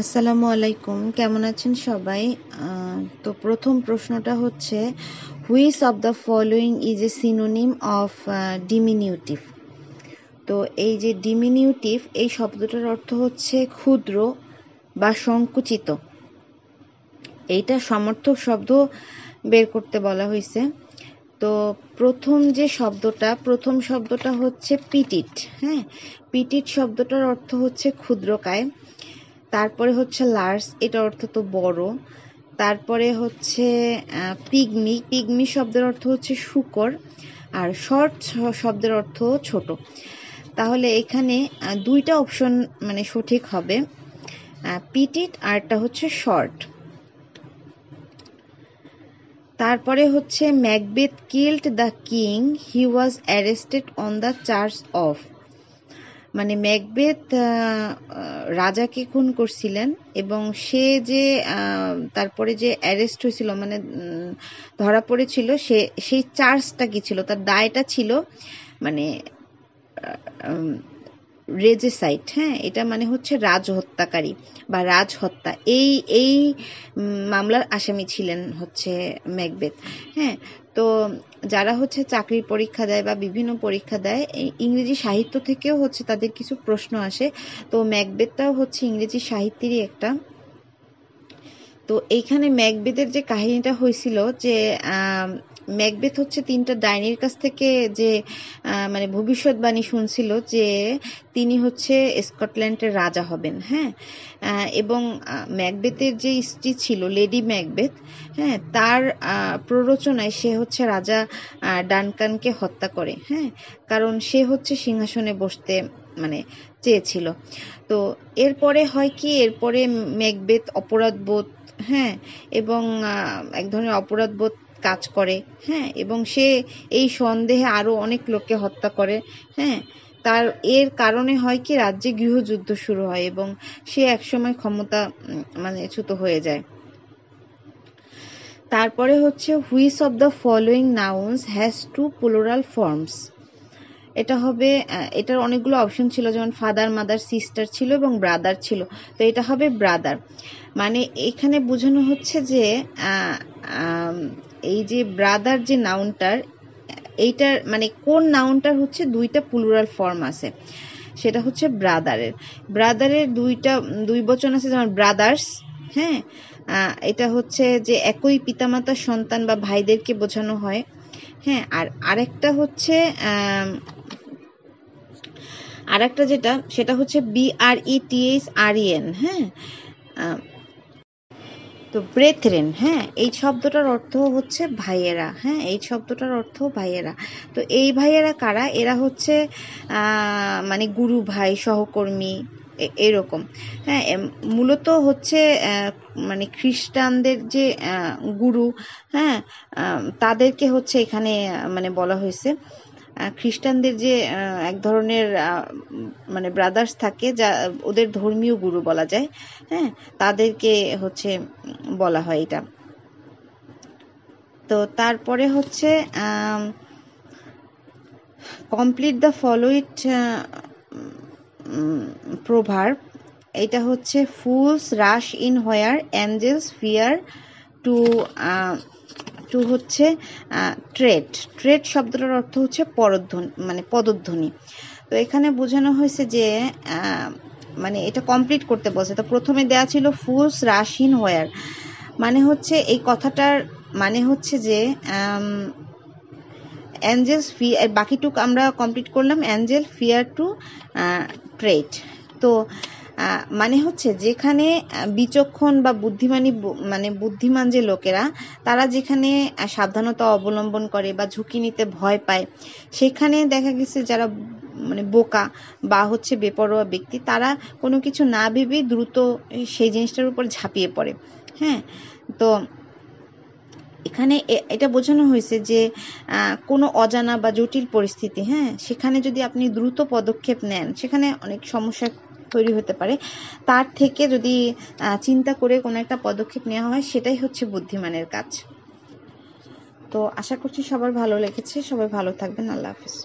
আসসালামু আলাইকুম, কেমন আছেন সবাই? তো প্রথম প্রশ্নটা হচ্ছে, which of the following is a synonym of diminutive? তো এই যে ডিমিনিউটিভ, এই শব্দটার অর্থ হচ্ছে ক্ষুদ্র বা সংকুচিত। এইটা সমর্থক শব্দ বের করতে বলা হয়েছে। তো প্রথম শব্দটা হচ্ছে পিটিট। হ্যাঁ, পিটিট শব্দটার অর্থ হচ্ছে ক্ষুদ্রকায়। তারপরে হচ্ছে লার্জ, এটা অর্থ তো বড়। তারপরে হচ্ছে পিগমি, পিগমি শব্দের অর্থ হচ্ছে শূকর। আর শর্ট শব্দের অর্থ ছোট। তাহলে এখানে দুইটা অপশন মানে সঠিক হবে, পিটিট আর একটা হচ্ছে শর্ট। তারপরে হচ্ছে Macbeth killed the king, he was arrested on the charge of. মানে ম্যাকবেথ রাজাকে খুন করছিলেন এবং সে যে তারপরে যে অ্যারেস্ট হয়েছিল, মানে ধরা পড়েছিল, সেই চার্জটা কি ছিল, তার দায়টা ছিল মানে রেজেসাইড। হ্যাঁ, এটা মানে হচ্ছে রাজহত্যাকারী বা রাজহত্যা। এই মামলার আসামি ছিলেন হচ্ছে ম্যাকবেথ। হ্যাঁ, তো যারা হচ্ছে চাকরির পরীক্ষা দেয় বা বিভিন্ন পরীক্ষা দেয়, ইংরেজি সাহিত্য থেকেও হচ্ছে তাদের কিছু প্রশ্ন আসে। তো ম্যাকবেথটাও হচ্ছে ইংরেজি সাহিত্যেরই একটা। তো এইখানে ম্যাকবেথের যে কাহিনীটা হয়েছিল, যে ম্যাকবেথ হচ্ছে তিনটা ডাইনির কাছ থেকে যে মানে ভবিষ্যৎবাণী শুনছিল যে তিনি হচ্ছে স্কটল্যান্ডের রাজা হবেন। হ্যাঁ, এবং ম্যাকবেথের যে স্ত্রী ছিল লেডি ম্যাকবেথ, হ্যাঁ, তার প্ররোচনায় সে হচ্ছে রাজা ডানকানকে হত্যা করে। হ্যাঁ, কারণ সে হচ্ছে সিংহাসনে বসতে মানে চেয়েছিল। তো এরপরে হয় কি, এরপরে ম্যাকবেথ অপরাধবোধ, হ্যাঁ, এবং এক ধরনের অপরাধবোধ কাজ করে। হ্যাঁ, এবং সে এই সন্দেহে আরো অনেক লোককে হত্যা করে। হ্যাঁ, তার এর কারণে হয় কি, রাজ্যে গৃহযুদ্ধ শুরু হয় এবং সে একসময় ক্ষমতা মানে চ্যুত হয়ে যায়। তারপরে হচ্ছে which of the following nouns has to plural forms? এটা হবে, এটার অনেকগুলো অপশন ছিল, যেমন ফাদার, মাদার, সিস্টার ছিল এবং ব্রাদার ছিল। তো এটা হবে ব্রাদার। মানে এখানে বোঝানো হচ্ছে যে এই যে ব্রাদার যে নাউনটার, এইটার মানে কোন নাউনটার হচ্ছে দুইটা প্লুরাল ফর্ম আছে, সেটা হচ্ছে ব্রাদারের দুই বচন আছে, যেমন ব্রাদার্স। হ্যাঁ, এটা হচ্ছে যে একই পিতামাতার সন্তান বা ভাইদেরকে বোঝানো হয়। হ্যাঁ, আর আরেকটা যেটা, সেটা হচ্ছে BRETHREN। হ্যাঁ, তো ব্রেথরেন। হ্যাঁ, এই শব্দটার অর্থ হচ্ছে ভাইয়েরা। হ্যাঁ, এই শব্দটার অর্থ ভাইয়েরা। তো এই ভাইয়েরা কারা? এরা হচ্ছে মানে গুরু ভাই, সহকর্মী, এরকম। হ্যাঁ, মূলত হচ্ছে মানে খ্রিস্টানদের যে গুরু, হ্যাঁ, তাদেরকে হচ্ছে এখানে মানে বলা হয়েছে। খ্রিস্টানদের যে এক ধরনের মানে ব্রাদার্স থাকে, যা ওদের ধর্মীয় গুরু বলা যায়। হ্যাঁ, তাদেরকে হচ্ছে বলা হয় এটা। তো তারপরে হচ্ছে কমপ্লিট দ্য ফলোইং প্রোভার্ব। এটা হচ্ছে fools rush in where angels fear to to হচ্ছে ট্রেড শব্দটার অর্থ হচ্ছে পদধ্বনি। তো এখানে বোঝানো হয়েছে যে মানে এটা কমপ্লিট করতে বলছে। তো প্রথমে দেয়া ছিল ফুলস রাশ ইন হোয়ার, মানে হচ্ছে এই কথাটার মানে হচ্ছে যে অ্যাঞ্জেলস বাকিটুক আমরা কমপ্লিট করলাম, অ্যাঞ্জেল ফিয়ার টু ট্রেড। তো মানে হচ্ছে যেখানে বিচক্ষণ বা বুদ্ধিমান যে লোকেরা, তারা যেখানে সাবধানতা অবলম্বন করে বা ঝুঁকি নিতে ভয় পায়, সেখানে দেখা গেছে যারা মানে বোকা বা হচ্ছে বেপরোয়া ব্যক্তি, তারা কোনো কিছু না ভেবেই দ্রুত সেই জিনিসটার উপর ঝাঁপিয়ে পড়ে। হ্যাঁ, তো এখানে এটা বোঝানো হয়েছে যে কোনো অজানা বা জটিল পরিস্থিতি, হ্যাঁ, সেখানে যদি আপনি দ্রুত পদক্ষেপ নেন, সেখানে অনেক সমস্যা তৈরি হতে পারে। তার থেকে যদি চিন্তা করে কোনো একটা পদক্ষেপ নেওয়া হয়, সেটাই হচ্ছে বুদ্ধিমানের কাজ। তো আশা করছি সবার ভালো লেগেছে। সবাই ভালো থাকবেন। আল্লাহ হাফিজ।